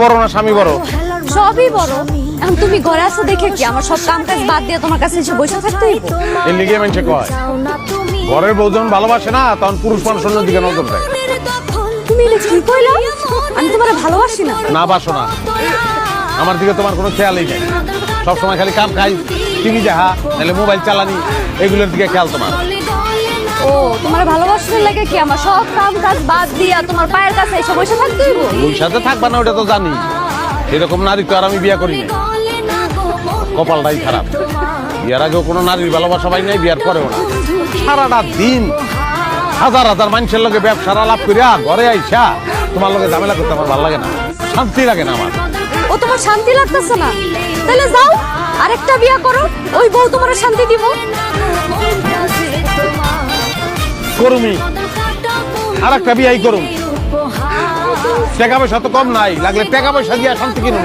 বড় না স্বামী বড়? সবই বড়। এখন তুমি ঘরে আসো দেখে কি আমার সব কাম কাজ বাদ দিয়ে তোমার কাছে এসে বসে থাকতে হইব? এই লিগে মানুষে কয় ঘরের বউ যখন ভালোবাসে না তখন পুরুষ মানুষ অন্য দিকে নজর দেয়। তুমি এটা কি কইলা? আমি তোমার ভালোবাসি না। না বাসো না, আমার দিকে তোমার কোনো খেয়ালই নেই। সবসময় খালি কাম খাই, টিভি দেখা, নাহলে মোবাইল চালানি, এগুলোর দিকে খেয়াল তোমার। ও তোমার ভালোবাসতে লাগে কি আমার সব কাম কাজ বাদ দিয়া তোমার পায়ের কাছে এসে বসে থাকতে হইব? ওই সাথে থাকবা না ওটা তো জানি, এরকম নারী তো আর আমি বিয়ে করি না। কপালটাই খারাপ, বিয়ার আগেও কোনো নারীর ভালোবাসা পাই নাই, বিয়ার পরেও না। সারাটা দিন হাজার হাজার মানুষের লগে ব্যবসার আলাপ করিয়া ঘরে আইসা তোমার লগে ঝামেলা করতে আমার ভালো লাগে না, শান্তি লাগে না আমার। ও তোমার শান্তি লাগতেছে না? তাহলে যাও আরেকটা বিয়া করো, ওই বউ তোমার শান্তি দিব। করুমি আর একটা বিয়াই করুম, টাকা পয়সা তো কম নাই, লাগলে টাকা পয়সা দিয়ে শান্তি কিনুম।